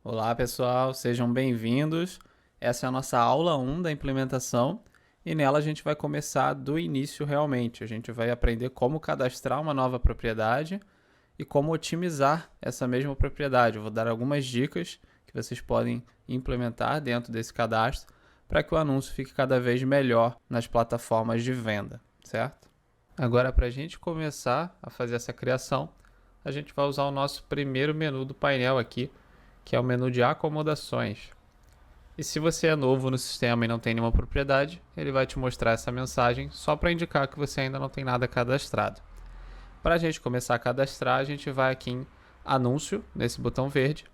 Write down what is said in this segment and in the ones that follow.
Olá pessoal, sejam bem-vindos. Essa é a nossa aula 1 da implementação e nela a gente vai começar do início realmente. A gente vai aprender como cadastrar uma nova propriedade e como otimizar essa mesma propriedade. Eu vou dar algumas dicas que vocês podem implementar dentro desse cadastro para que o anúncio fique cada vez melhor nas plataformas de venda, certo? Agora, para a gente começar a fazer essa criação, a gente vai usar o nosso primeiro menu do painel aqui, que é o menu de acomodações. E se você é novo no sistema e não tem nenhuma propriedade, ele vai te mostrar essa mensagem só para indicar que você ainda não tem nada cadastrado. Para a gente começar a cadastrar, a gente vai aqui em Anúncio, nesse botão verde,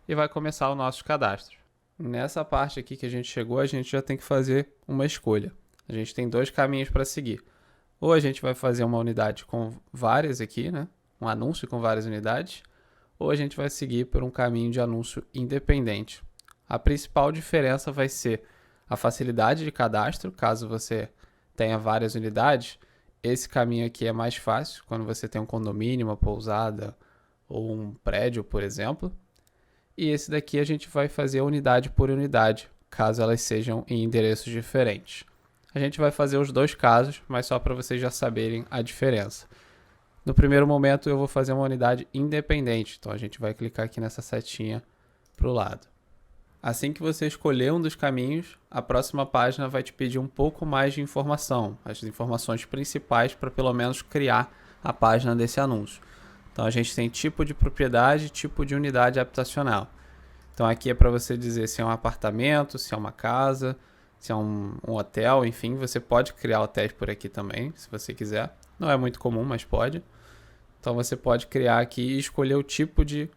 e vai começar o nosso cadastro. Nessa parte aqui que a gente chegou, a gente já tem que fazer uma escolha. A gente tem dois caminhos para seguir. Ou a gente vai fazer uma unidade com várias aqui, né? Um anúncio com várias unidades, ou a gente vai seguir por um caminho de anúncio independente. A principal diferença vai ser a facilidade de cadastro, caso você tenha várias unidades. Esse caminho aqui é mais fácil quando você tem um condomínio, uma pousada ou um prédio, por exemplo. E esse daqui a gente vai fazer unidade por unidade, caso elas sejam em endereços diferentes. A gente vai fazer os dois casos, mas só para vocês já saberem a diferença. No primeiro momento eu vou fazer uma unidade independente, então a gente vai clicar aqui nessa setinha para o lado. Assim que você escolher um dos caminhos, a próxima página vai te pedir um pouco mais de informação, as informações principais para pelo menos criar a página desse anúncio. Então a gente tem tipo de propriedade, tipo de unidade habitacional. Então aqui é para você dizer se é um apartamento, se é uma casa, se é um hotel, enfim, você pode criar hotéis por aqui também, se você quiser. Não é muito comum, mas pode. Então você pode criar aqui e escolher o tipo de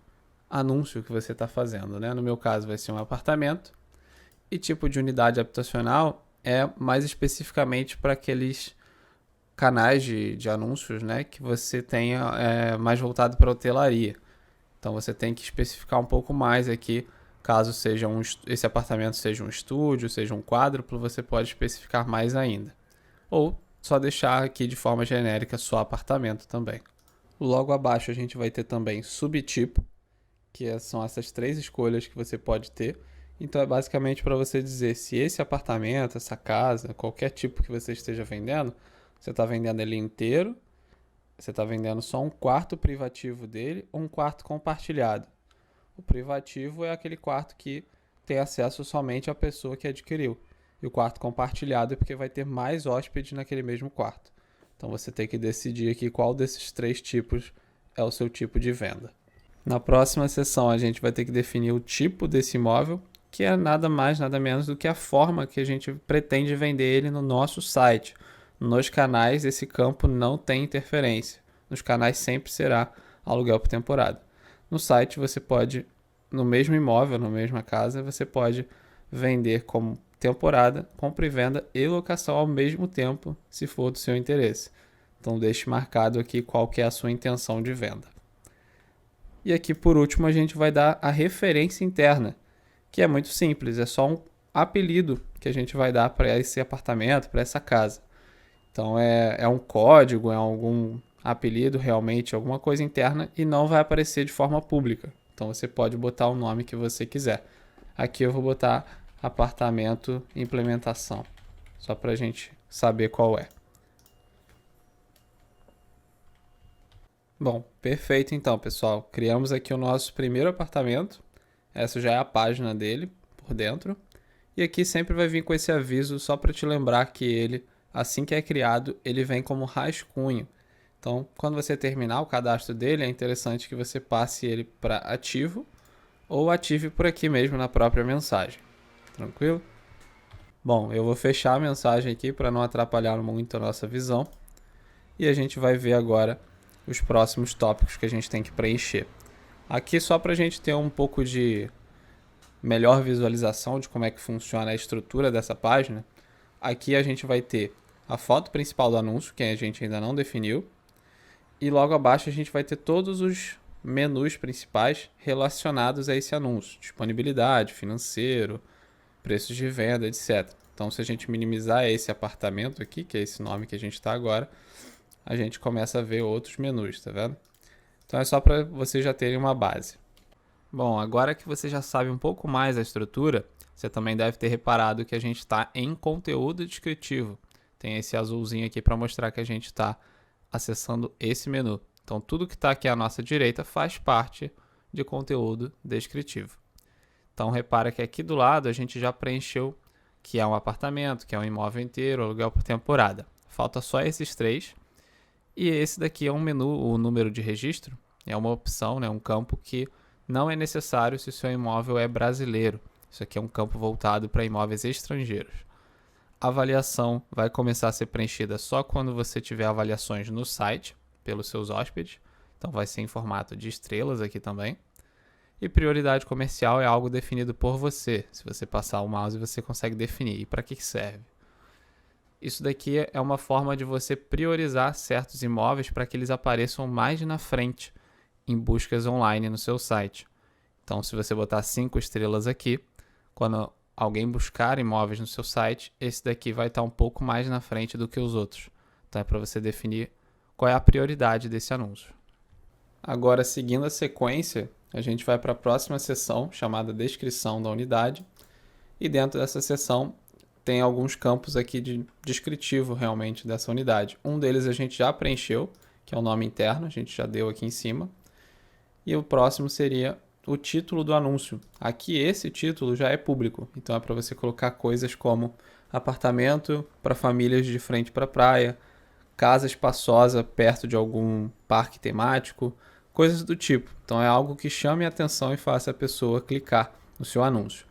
anúncio que você está fazendo, né? No meu caso vai ser um apartamento. E tipo de unidade habitacional é mais especificamente para aqueles canais de anúncios, né? Que você tenha mais voltado para hotelaria. Então você tem que especificar um pouco mais aqui. Caso seja esse apartamento seja um estúdio, seja um quádruplo, você pode especificar mais ainda. Ou só deixar aqui de forma genérica só apartamento também. Logo abaixo a gente vai ter também subtipo, que são essas três escolhas que você pode ter. Então é basicamente para você dizer se esse apartamento, essa casa, qualquer tipo que você esteja vendendo, você está vendendo ele inteiro, você está vendendo só um quarto privativo dele ou um quarto compartilhado. O privativo é aquele quarto que tem acesso somente à pessoa que adquiriu. E o quarto compartilhado é porque vai ter mais hóspedes naquele mesmo quarto. Então você tem que decidir aqui qual desses três tipos é o seu tipo de venda. Na próxima sessão a gente vai ter que definir o tipo desse imóvel, que é nada mais, nada menos do que a forma que a gente pretende vender ele no nosso site. Nos canais esse campo não tem interferência. Nos canais sempre será aluguel por temporada. No site você pode, no mesmo imóvel, na mesma casa, você pode vender como temporada, compra e venda e locação ao mesmo tempo, se for do seu interesse. Então deixe marcado aqui qual que é a sua intenção de venda. E aqui por último a gente vai dar a referência interna, que é muito simples, é só um apelido que a gente vai dar para esse apartamento, para essa casa. Então é um código, é algum apelido realmente, alguma coisa interna e não vai aparecer de forma pública. Então você pode botar o nome que você quiser. Aqui eu vou botar apartamento implementação, só para a gente saber qual é. Bom, perfeito então, pessoal. Criamos aqui o nosso primeiro apartamento. Essa já é a página dele por dentro. E aqui sempre vai vir com esse aviso só para te lembrar que ele, assim que é criado, ele vem como rascunho. Então, quando você terminar o cadastro dele, é interessante que você passe ele para ativo ou ative por aqui mesmo na própria mensagem. Tranquilo? Bom, eu vou fechar a mensagem aqui para não atrapalhar muito a nossa visão. E a gente vai ver agora os próximos tópicos que a gente tem que preencher. Aqui só para a gente ter um pouco de melhor visualização de como é que funciona a estrutura dessa página, aqui a gente vai ter a foto principal do anúncio, que a gente ainda não definiu, e logo abaixo a gente vai ter todos os menus principais relacionados a esse anúncio, disponibilidade, financeiro, preços de venda, etc. Então se a gente minimizar esse apartamento aqui, que é esse nome que a gente está agora, a gente começa a ver outros menus, tá vendo? Então é só para vocês já terem uma base. Bom, agora que você já sabe um pouco mais a estrutura, você também deve ter reparado que a gente está em conteúdo descritivo. Tem esse azulzinho aqui para mostrar que a gente está acessando esse menu. Então, tudo que está aqui à nossa direita faz parte de conteúdo descritivo. Então, repara que aqui do lado a gente já preencheu que é um apartamento, que é um imóvel inteiro, aluguel por temporada. Falta só esses três. E esse daqui é um menu, o número de registro, é uma opção, né, um campo que não é necessário se o seu imóvel é brasileiro. Isso aqui é um campo voltado para imóveis estrangeiros. A avaliação vai começar a ser preenchida só quando você tiver avaliações no site, pelos seus hóspedes. Então vai ser em formato de estrelas aqui também. E prioridade comercial é algo definido por você. Se você passar o mouse, você consegue definir. E para que serve? Isso daqui é uma forma de você priorizar certos imóveis para que eles apareçam mais na frente em buscas online no seu site. Então, se você botar 5 estrelas aqui, quando alguém buscar imóveis no seu site, esse daqui vai estar um pouco mais na frente do que os outros. Então, é para você definir qual é a prioridade desse anúncio. Agora, seguindo a sequência, a gente vai para a próxima seção, chamada Descrição da Unidade. E dentro dessa seção, tem alguns campos aqui de descritivo realmente dessa unidade. Um deles a gente já preencheu, que é o nome interno, a gente já deu aqui em cima. E o próximo seria o título do anúncio. Aqui esse título já é público, então é para você colocar coisas como apartamento para famílias de frente para a praia, casa espaçosa perto de algum parque temático, coisas do tipo. Então é algo que chame a atenção e faça a pessoa clicar no seu anúncio.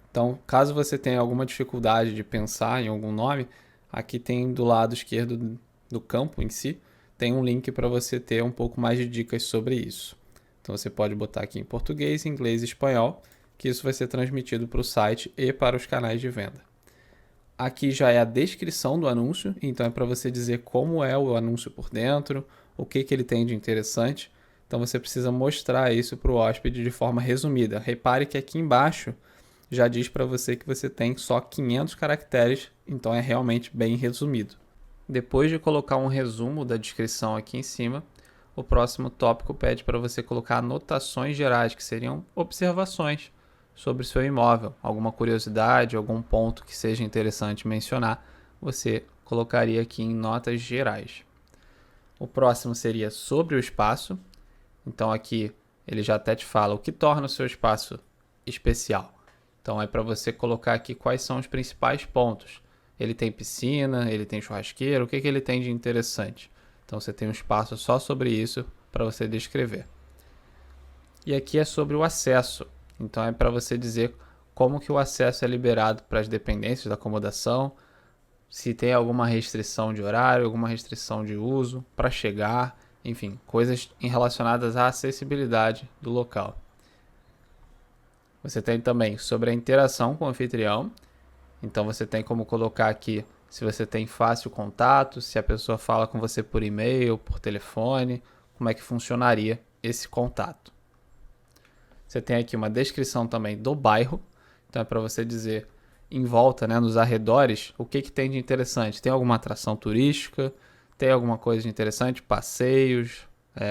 Então, caso você tenha alguma dificuldade de pensar em algum nome, aqui tem do lado esquerdo do campo em si, tem um link para você ter um pouco mais de dicas sobre isso. Então você pode botar aqui em português, inglês e espanhol, que isso vai ser transmitido para o site e para os canais de venda. Aqui já é a descrição do anúncio, então é para você dizer como é o anúncio por dentro, o que ele tem de interessante. Então você precisa mostrar isso para o hóspede de forma resumida. Repare que aqui embaixo já diz para você que você tem só 500 caracteres, então é realmente bem resumido. Depois de colocar um resumo da descrição aqui em cima, o próximo tópico pede para você colocar anotações gerais, que seriam observações sobre o seu imóvel, alguma curiosidade, algum ponto que seja interessante mencionar, você colocaria aqui em notas gerais. O próximo seria sobre o espaço, então aqui ele já até te fala o que torna o seu espaço especial. Então é para você colocar aqui quais são os principais pontos. Ele tem piscina, ele tem churrasqueiro, o que ele tem de interessante? Então você tem um espaço só sobre isso para você descrever. E aqui é sobre o acesso. Então é para você dizer como que o acesso é liberado para as dependências da acomodação, se tem alguma restrição de horário, alguma restrição de uso para chegar, enfim, coisas relacionadas à acessibilidade do local. Você tem também sobre a interação com o anfitrião. Então você tem como colocar aqui se você tem fácil contato, se a pessoa fala com você por e-mail, por telefone, como é que funcionaria esse contato. Você tem aqui uma descrição também do bairro. Então é para você dizer em volta, né, nos arredores, o que tem de interessante. Tem alguma atração turística? Tem alguma coisa de interessante? Passeios?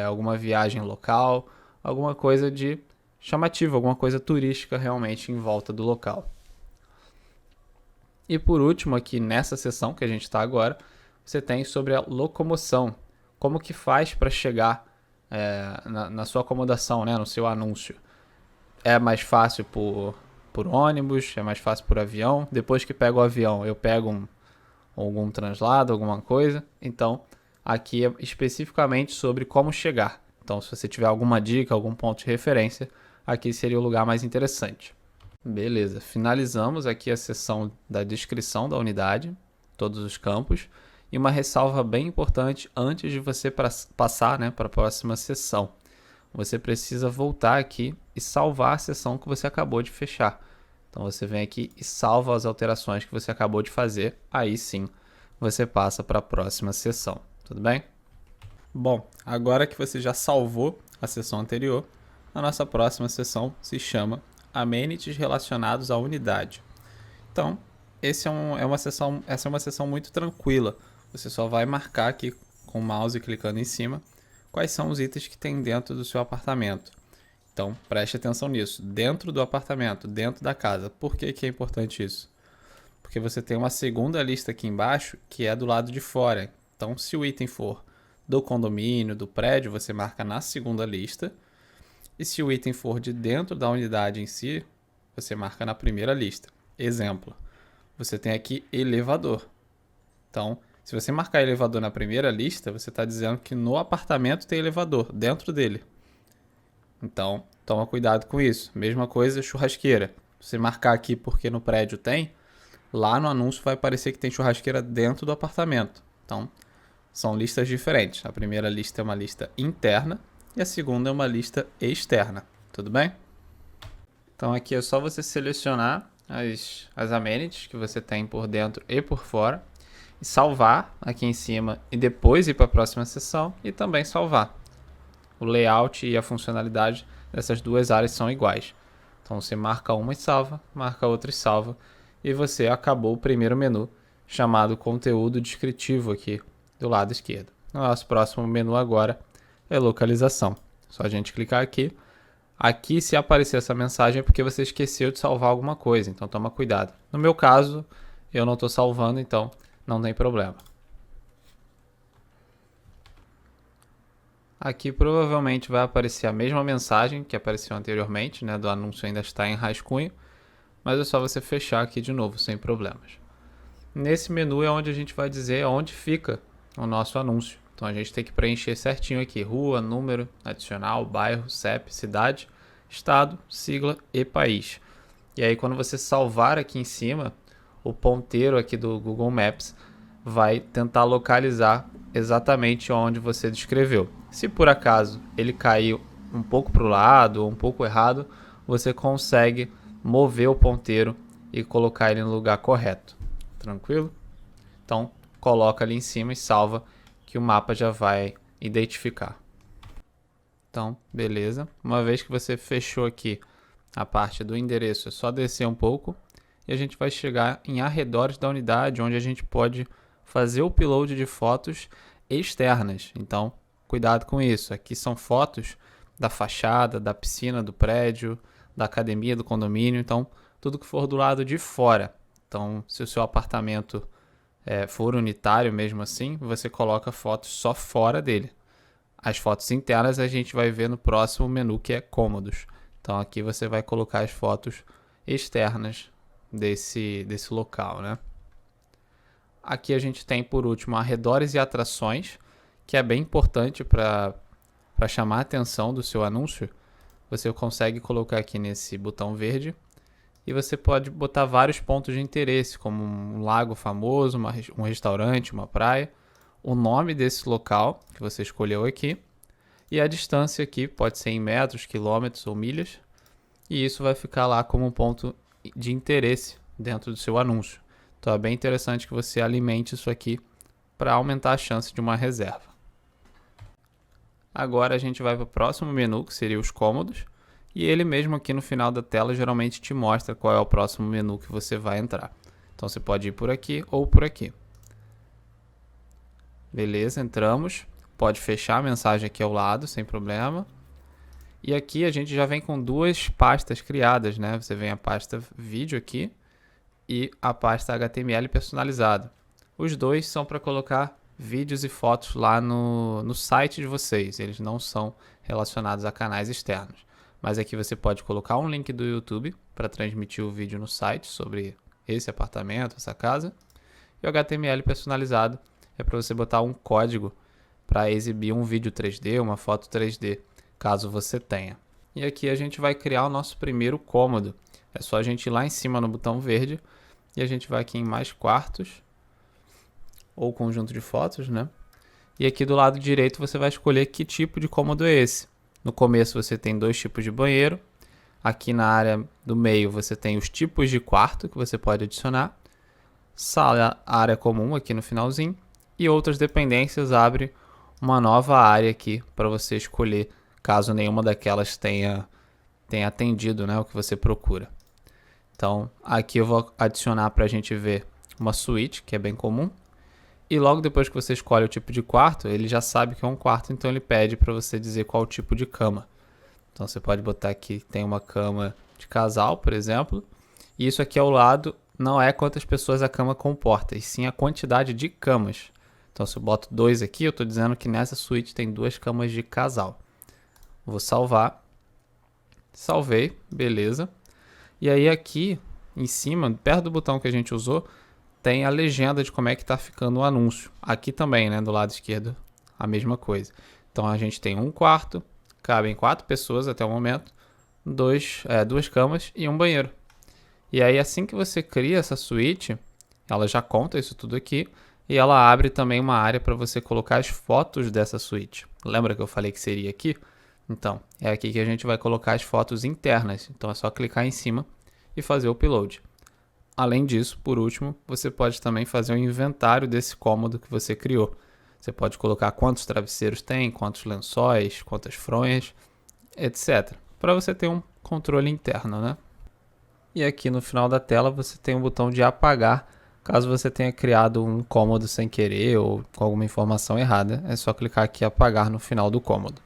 Alguma viagem local? Alguma coisa de chamativo, alguma coisa turística realmente em volta do local. E por último, aqui nessa seção que a gente está agora, você tem sobre a locomoção. Como que faz para chegar na sua acomodação, né, no seu anúncio. É mais fácil por ônibus, é mais fácil por avião. Depois que pego o avião, eu pego algum translado, alguma coisa. Então, aqui é especificamente sobre como chegar. Então, se você tiver alguma dica, algum ponto de referência, aqui seria o lugar mais interessante. Beleza, finalizamos aqui a seção da descrição da unidade, todos os campos, e uma ressalva bem importante antes de você passar, né, para a próxima seção. Você precisa voltar aqui e salvar a seção que você acabou de fechar. Então você vem aqui e salva as alterações que você acabou de fazer, aí sim você passa para a próxima seção, tudo bem? Bom, agora que você já salvou a seção anterior, a nossa próxima seção se chama Amenities relacionados à unidade. Então, essa é uma seção muito tranquila. Você só vai marcar aqui com o mouse clicando em cima quais são os itens que tem dentro do seu apartamento. Então, preste atenção nisso. Dentro do apartamento, dentro da casa. Por que que é importante isso? Porque você tem uma segunda lista aqui embaixo que é do lado de fora. Então, se o item for do condomínio, do prédio, você marca na segunda lista. E se o item for de dentro da unidade em si, você marca na primeira lista. Exemplo, você tem aqui elevador. Então, se você marcar elevador na primeira lista, você está dizendo que no apartamento tem elevador, dentro dele. Então, toma cuidado com isso. Mesma coisa, churrasqueira. Se você marcar aqui porque no prédio tem, lá no anúncio vai aparecer que tem churrasqueira dentro do apartamento. Então, são listas diferentes. A primeira lista é uma lista interna e a segunda é uma lista externa. Tudo bem? Então, aqui é só você selecionar as amenities que você tem por dentro e por fora, e salvar aqui em cima e depois ir para a próxima seção e também salvar. O layout e a funcionalidade dessas duas áreas são iguais. Então você marca uma e salva, marca outra e salva, e você acabou o primeiro menu chamado conteúdo descritivo aqui do lado esquerdo. O nosso próximo menu agora é localização. Só a gente clicar aqui. Aqui, se aparecer essa mensagem é porque você esqueceu de salvar alguma coisa, então toma cuidado. No meu caso, eu não estou salvando, então não tem problema. Aqui provavelmente vai aparecer a mesma mensagem que apareceu anteriormente, né, do anúncio ainda está em rascunho, mas é só você fechar aqui de novo, sem problemas. Nesse menu é onde a gente vai dizer onde fica o nosso anúncio. Então a gente tem que preencher certinho aqui, rua, número, adicional, bairro, CEP, cidade, estado, sigla e país. E aí quando você salvar aqui em cima, o ponteiro aqui do Google Maps vai tentar localizar exatamente onde você descreveu. Se por acaso ele caiu um pouco para o lado ou um pouco errado, você consegue mover o ponteiro e colocar ele no lugar correto. Tranquilo? Então coloca ali em cima e salva, que o mapa já vai identificar. Então, beleza. Uma vez que você fechou aqui a parte do endereço, é só descer um pouco e a gente vai chegar em arredores da unidade, onde a gente pode fazer o upload de fotos externas. Então, cuidado com isso. Aqui são fotos da fachada, da piscina do prédio, da academia do condomínio. Então, tudo que for do lado de fora. Então, se o seu apartamento for unitário mesmo assim, você coloca fotos só fora dele. As fotos internas a gente vai ver no próximo menu, que é cômodos. Então aqui você vai colocar as fotos externas desse local, né? Aqui a gente tem por último arredores e atrações, que é bem importante para chamar a atenção do seu anúncio. Você consegue colocar aqui nesse botão verde e você pode botar vários pontos de interesse, como um lago famoso, um restaurante, uma praia, o nome desse local que você escolheu aqui e a distância aqui, pode ser em metros, quilômetros ou milhas, e isso vai ficar lá como um ponto de interesse dentro do seu anúncio. Então é bem interessante que você alimente isso aqui para aumentar a chance de uma reserva. Agora a gente vai para o próximo menu, que seria os cômodos. E ele mesmo aqui no final da tela geralmente te mostra qual é o próximo menu que você vai entrar. Então você pode ir por aqui ou por aqui. Beleza, entramos. Pode fechar a mensagem aqui ao lado, sem problema. E aqui a gente já vem com duas pastas criadas, né? Você vem a pasta vídeo aqui e a pasta HTML personalizado. Os dois são para colocar vídeos e fotos lá no site de vocês. Eles não são relacionados a canais externos. Mas aqui você pode colocar um link do YouTube para transmitir o vídeo no site sobre esse apartamento, essa casa. E o HTML personalizado é para você botar um código para exibir um vídeo 3D, uma foto 3D, caso você tenha. E aqui a gente vai criar o nosso primeiro cômodo. É só a gente ir lá em cima no botão verde e a gente vai aqui em mais quartos ou conjunto de fotos, né? E aqui do lado direito você vai escolher que tipo de cômodo é esse. No começo você tem dois tipos de banheiro. Aqui na área do meio você tem os tipos de quarto que você pode adicionar. Sala, área comum aqui no finalzinho. E outras dependências abre uma nova área aqui para você escolher, caso nenhuma daquelas tenha atendido, né, o que você procura. Então aqui eu vou adicionar para a gente ver uma suíte, que é bem comum. E logo depois que você escolhe o tipo de quarto, ele já sabe que é um quarto, então ele pede para você dizer qual tipo de cama. Então você pode botar aqui, tem uma cama de casal, por exemplo, e isso aqui ao lado não é quantas pessoas a cama comporta, e sim a quantidade de camas. Então se eu boto 2 aqui, eu estou dizendo que nessa suíte tem 2 camas de casal. Vou salvar. Salvei, beleza. E aí aqui em cima, perto do botão que a gente usou, tem a legenda de como é que está ficando o anúncio. Aqui também, né, do lado esquerdo, a mesma coisa. Então a gente tem um quarto, cabem 4 pessoas até o momento, 2 camas e um banheiro. E aí assim que você cria essa suíte, ela já conta isso tudo aqui e ela abre também uma área para você colocar as fotos dessa suíte. Lembra que eu falei que seria aqui? Então, é aqui que a gente vai colocar as fotos internas. Então é só clicar em cima e fazer o upload. Além disso, por último, você pode também fazer um inventário desse cômodo que você criou. Você pode colocar quantos travesseiros tem, quantos lençóis, quantas fronhas, etc. Para você ter um controle interno, né? E aqui no final da tela você tem um botão de apagar, caso você tenha criado um cômodo sem querer ou com alguma informação errada. É só clicar aqui e apagar no final do cômodo.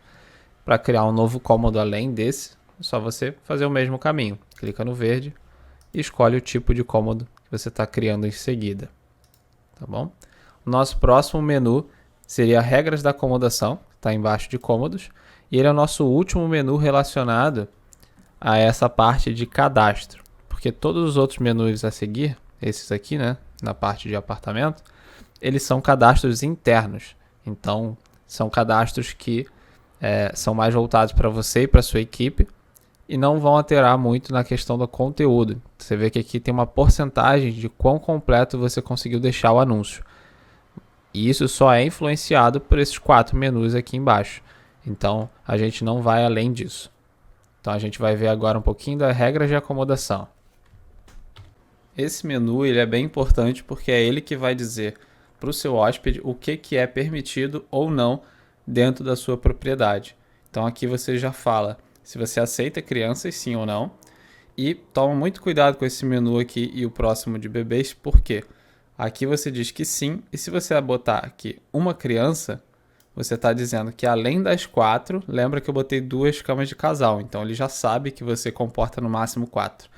Para criar um novo cômodo além desse, é só você fazer o mesmo caminho. Clica no verde e escolhe o tipo de cômodo que você está criando em seguida. Tá bom? O nosso próximo menu seria regras da acomodação, que está embaixo de cômodos, e ele é o nosso último menu relacionado a essa parte de cadastro, porque todos os outros menus a seguir, esses aqui, né, na parte de apartamento, eles são cadastros internos. Então, são cadastros que são mais voltados para você e para sua equipe e não vão alterar muito na questão do conteúdo. Você vê que aqui tem uma porcentagem de quão completo você conseguiu deixar o anúncio. E isso só é influenciado por esses 4 menus aqui embaixo. Então, a gente não vai além disso. Então, a gente vai ver agora um pouquinho das regras de acomodação. Esse menu ele é bem importante porque é ele que vai dizer para o seu hóspede o que é permitido ou não dentro da sua propriedade. Então aqui você já fala se você aceita crianças, sim ou não. E toma muito cuidado com esse menu aqui e o próximo de bebês, porque aqui você diz que sim, e se você botar aqui uma criança, você está dizendo que além das 4, lembra que eu botei 2 camas de casal, então ele já sabe que você comporta no máximo 4.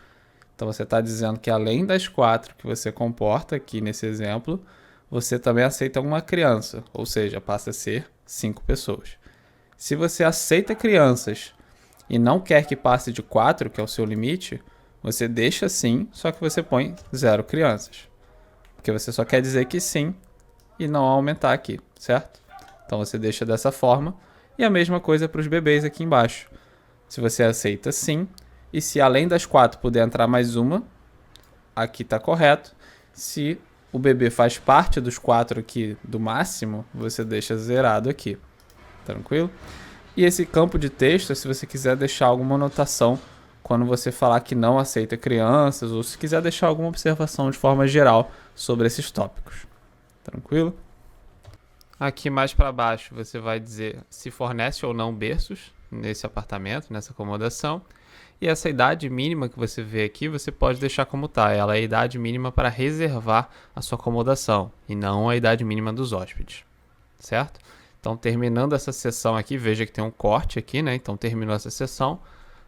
Então você está dizendo que além das 4 que você comporta aqui nesse exemplo, você também aceita uma criança, ou seja, passa a ser 5 pessoas. Se você aceita crianças e não quer que passe de 4, que é o seu limite, você deixa sim, só que você põe 0 crianças. Porque você só quer dizer que sim e não aumentar aqui, certo? Então você deixa dessa forma. E a mesma coisa para os bebês aqui embaixo. Se você aceita sim, e se além das 4 puder entrar mais uma, aqui está correto. Se o bebê faz parte dos 4 aqui do máximo, você deixa zerado aqui. Tranquilo? E esse campo de texto, se você quiser deixar alguma anotação quando você falar que não aceita crianças, ou se quiser deixar alguma observação de forma geral sobre esses tópicos. Tranquilo? Aqui mais para baixo você vai dizer se fornece ou não berços nesse apartamento, nessa acomodação. E essa idade mínima que você vê aqui, você pode deixar como está. Ela é a idade mínima para reservar a sua acomodação e não a idade mínima dos hóspedes, certo? Então, terminando essa sessão aqui, veja que tem um corte aqui, né? Então, terminou essa sessão,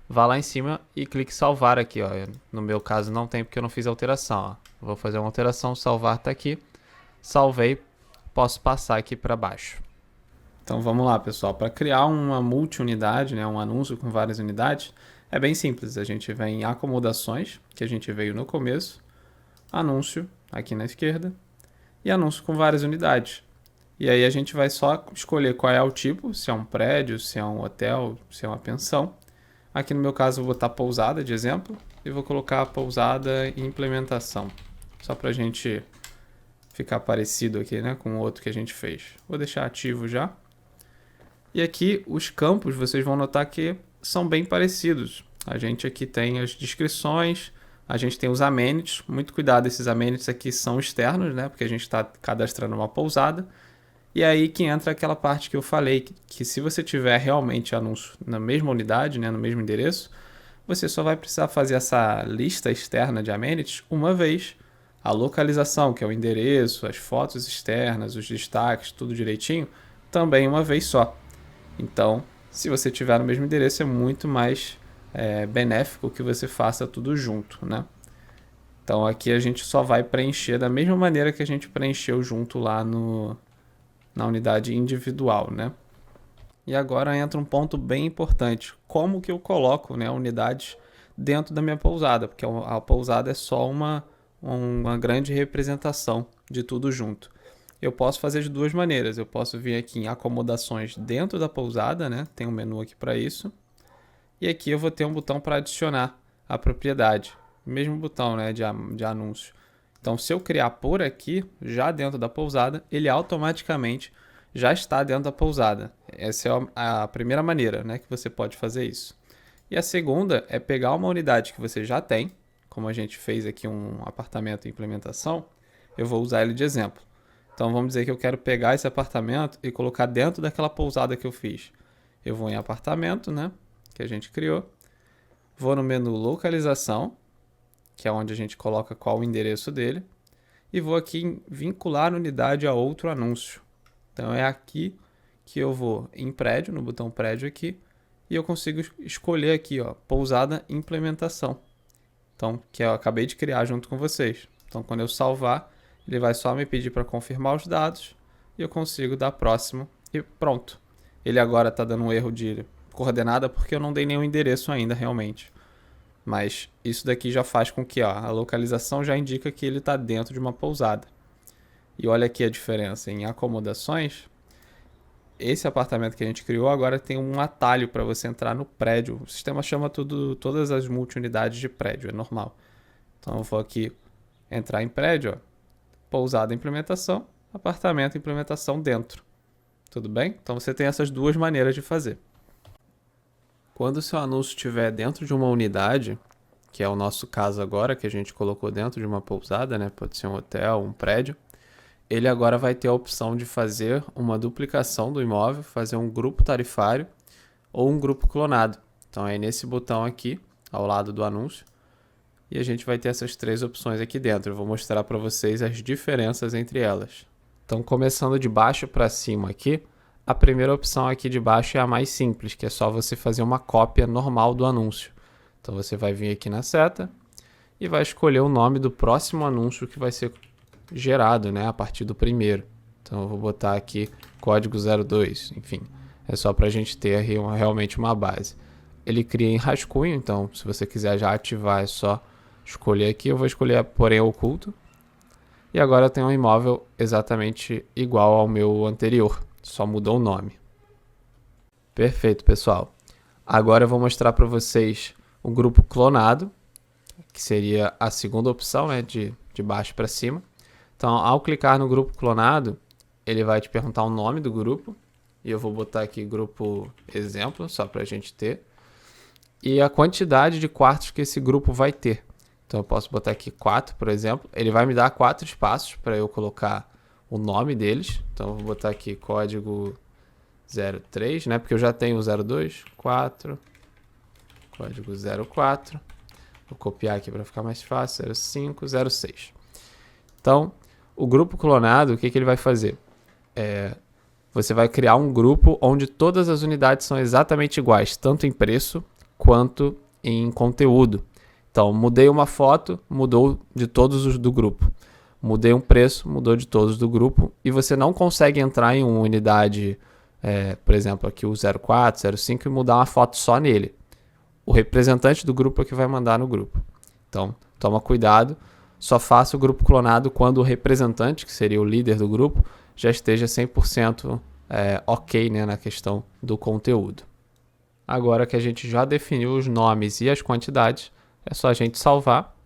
vá lá em cima e clique salvar aqui, ó. No meu caso não tem porque eu não fiz alteração, ó. Vou fazer uma alteração, salvar está aqui. Salvei, posso passar aqui para baixo. Então, vamos lá, pessoal. Para criar uma multi-unidade, né? Um anúncio com várias unidades, é bem simples, a gente vem em acomodações, que a gente veio no começo, anúncio aqui na esquerda e anúncio com várias unidades. E aí a gente vai só escolher qual é o tipo, se é um prédio, se é um hotel, se é uma pensão. Aqui no meu caso eu vou botar pousada de exemplo e vou colocar pousada e implementação, só para a gente ficar parecido aqui, né, com o outro que a gente fez. Vou deixar ativo já. E aqui os campos vocês vão notar que são bem parecidos. A gente aqui tem as descrições, a gente tem os amenities. Muito cuidado, esses amenities aqui são externos, né? Porque a gente está cadastrando uma pousada. E aí que entra aquela parte que eu falei, que se você tiver realmente anúncio na mesma unidade, né, no mesmo endereço, você só vai precisar fazer essa lista externa de amenities uma vez. A localização, que é o endereço, as fotos externas, os destaques, tudo direitinho, também uma vez só. Então, Se você tiver no mesmo endereço, é muito mais benéfico que você faça tudo junto, né? Então aqui a gente só vai preencher da mesma maneira que a gente preencheu junto lá na unidade individual, né? E agora entra um ponto bem importante. Como que eu coloco, né, unidades dentro da minha pousada? Porque a pousada é só uma grande representação de tudo junto. Eu posso fazer de duas maneiras. Eu posso vir aqui em acomodações dentro da pousada, né? Tem um menu aqui para isso. E aqui eu vou ter um botão para adicionar a propriedade. Mesmo botão, né, de anúncio. Então, se eu criar por aqui, já dentro da pousada, ele automaticamente já está dentro da pousada. Essa é a primeira maneira, né, que você pode fazer isso. E a segunda é pegar uma unidade que você já tem, como a gente fez aqui um apartamento em implementação, eu vou usar ele de exemplo. Então vamos dizer que eu quero pegar esse apartamento e colocar dentro daquela pousada que eu fiz. Eu vou em apartamento, né, que a gente criou, vou no menu localização, que é onde a gente coloca qual o endereço dele, e vou aqui em vincular unidade a outro anúncio. Então é aqui que eu vou em prédio, no botão prédio aqui, e eu consigo escolher aqui, ó, pousada implementação. Então, que eu acabei de criar junto com vocês. Então, quando eu salvar, ele vai só me pedir para confirmar os dados e eu consigo dar próximo e pronto. Ele agora está dando um erro de coordenada porque eu não dei nenhum endereço ainda realmente. Mas isso daqui já faz com que a localização já indica que ele está dentro de uma pousada. E olha aqui a diferença em acomodações. Esse apartamento que a gente criou agora tem um atalho para você entrar no prédio. O sistema chama todas as multi-unidades de prédio, é normal. Então eu vou aqui entrar em prédio, ó, pousada implementação, apartamento implementação dentro. Tudo bem? Então você tem essas duas maneiras de fazer. Quando o seu anúncio estiver dentro de uma unidade, que é o nosso caso agora, que a gente colocou dentro de uma pousada, né? Pode ser um hotel, um prédio. Ele agora vai ter a opção de fazer uma duplicação do imóvel, fazer um grupo tarifário ou um grupo clonado. Então é nesse botão aqui, ao lado do anúncio, e a gente vai ter essas três opções aqui dentro. Eu vou mostrar para vocês as diferenças entre elas. Então, começando de baixo para cima aqui, a primeira opção aqui de baixo é a mais simples, que é só você fazer uma cópia normal do anúncio. Então você vai vir aqui na seta e vai escolher o nome do próximo anúncio que vai ser gerado, né, a partir do primeiro. Então eu vou botar aqui código 02, enfim, é só para a gente ter realmente uma base. Ele cria em rascunho, então se você quiser já ativar é só escolher aqui. Eu vou escolher porém oculto. E agora eu tenho um imóvel exatamente igual ao meu anterior, só mudou o nome. Perfeito, pessoal. Agora eu vou mostrar para vocês o grupo clonado, que seria a segunda opção, né, de baixo para cima. Então, ao clicar no grupo clonado, ele vai te perguntar o nome do grupo. E eu vou botar aqui grupo exemplo, só para a gente ter. E a quantidade de quartos que esse grupo vai ter. Então, eu posso botar aqui 4, por exemplo. Ele vai me dar 4 espaços para eu colocar o nome deles. Então, eu vou botar aqui código 03, né? Porque eu já tenho o 02, 4, código 04. Vou copiar aqui para ficar mais fácil, 05, 06. Então, o grupo clonado, o que ele vai fazer? Você vai criar um grupo onde todas as unidades são exatamente iguais, tanto em preço quanto em conteúdo. Então, mudei uma foto, mudou de todos os do grupo. Mudei um preço, mudou de todos do grupo. E você não consegue entrar em uma unidade, por exemplo, aqui o 04, 05 e mudar uma foto só nele. O representante do grupo é que vai mandar no grupo. Então, toma cuidado. Só faça o grupo clonado quando o representante, que seria o líder do grupo, já esteja 100% ok, né, na questão do conteúdo. Agora que a gente já definiu os nomes e as quantidades, é só a gente salvar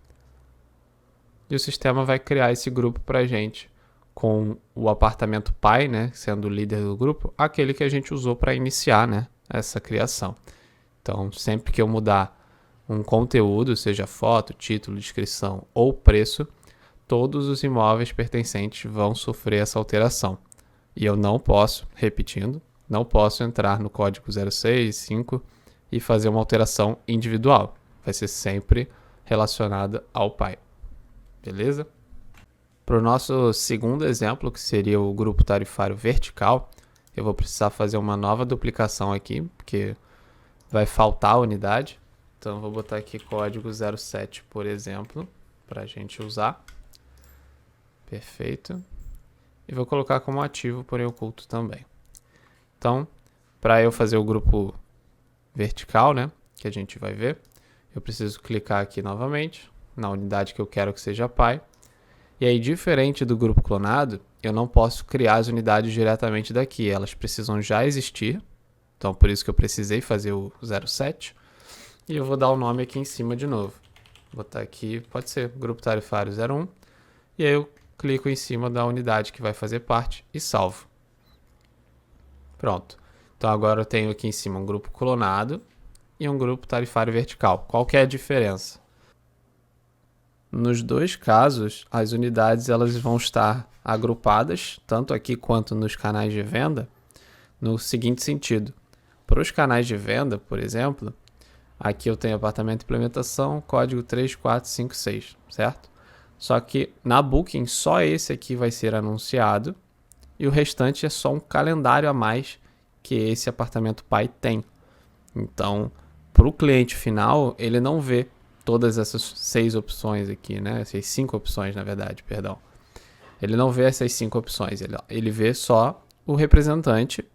e o sistema vai criar esse grupo para a gente com o apartamento pai, né, sendo o líder do grupo, aquele que a gente usou para iniciar, né, essa criação. Então, sempre que eu mudar um conteúdo, seja foto, título, descrição ou preço, todos os imóveis pertencentes vão sofrer essa alteração. E eu não posso, repetindo, não posso entrar no código 06, 5 e fazer uma alteração individual. Vai ser sempre relacionada ao pai. Beleza? Para o nosso segundo exemplo, que seria o grupo tarifário vertical, eu vou precisar fazer uma nova duplicação aqui, porque vai faltar a unidade. Então, eu vou botar aqui código 07, por exemplo, para a gente usar. Perfeito. E vou colocar como ativo, porém oculto também. Então, para eu fazer o grupo vertical, né, que a gente vai ver, eu preciso clicar aqui novamente, na unidade que eu quero que seja pi. E aí, diferente do grupo clonado, eu não posso criar as unidades diretamente daqui, elas precisam já existir. Então, por isso que eu precisei fazer o 07. E eu vou dar o nome aqui em cima de novo. Vou botar aqui, pode ser grupo tarifário 01. E aí eu clico em cima da unidade que vai fazer parte e salvo. Pronto. Então, agora eu tenho aqui em cima um grupo clonado e um grupo tarifário vertical. Qual que é a diferença? Nos dois casos, as unidades elas vão estar agrupadas, tanto aqui quanto nos canais de venda, no seguinte sentido. Para os canais de venda, por exemplo, aqui eu tenho apartamento implementação, código 3456, certo? Só que na Booking, só esse aqui vai ser anunciado e o restante é só um calendário a mais que esse apartamento pai tem. Então, para o cliente final, ele não vê todas essas 6 opções aqui, né? Essas 5 opções, na verdade, perdão. Ele não vê essas 5 opções, ele vê só o representante,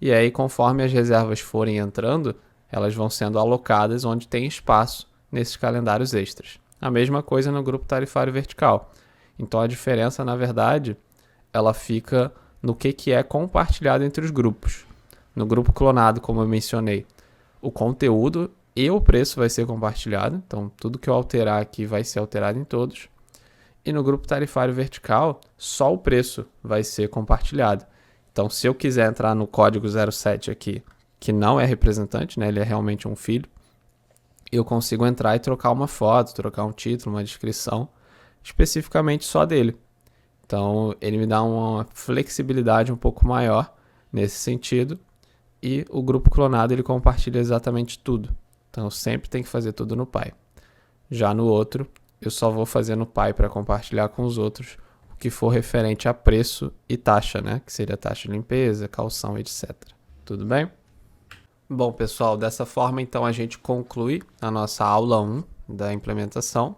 e aí conforme as reservas forem entrando, elas vão sendo alocadas onde tem espaço nesses calendários extras. A mesma coisa no grupo tarifário vertical. Então a diferença, na verdade, ela fica no que é compartilhado entre os grupos. No grupo clonado, como eu mencionei, o conteúdo e o preço vai ser compartilhado, então tudo que eu alterar aqui vai ser alterado em todos. E no grupo tarifário vertical, só o preço vai ser compartilhado. Então, se eu quiser entrar no código 07 aqui, que não é representante, né, ele é realmente um filho, eu consigo entrar e trocar uma foto, trocar um título, uma descrição, especificamente só dele. Então, ele me dá uma flexibilidade um pouco maior nesse sentido, e o grupo clonado ele compartilha exatamente tudo. Então, sempre tem que fazer tudo no Pi. Já no outro, eu só vou fazer no Pi para compartilhar com os outros o que for referente a preço e taxa, né? Que seria taxa de limpeza, calção, etc. Tudo bem? Bom, pessoal, dessa forma, então, a gente conclui a nossa aula 1 da implementação.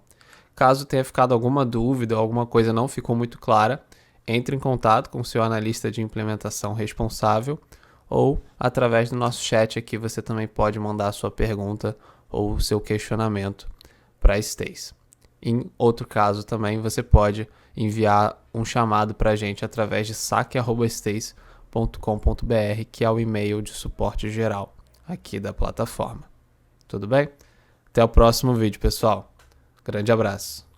Caso tenha ficado alguma dúvida ou alguma coisa não ficou muito clara, entre em contato com o seu analista de implementação responsável, ou através do nosso chat aqui você também pode mandar a sua pergunta ou o seu questionamento para a Stace. Em outro caso também você pode enviar um chamado para a gente através de saque@stace.com.br, que é o e-mail de suporte geral aqui da plataforma. Tudo bem? Até o próximo vídeo, pessoal. Grande abraço.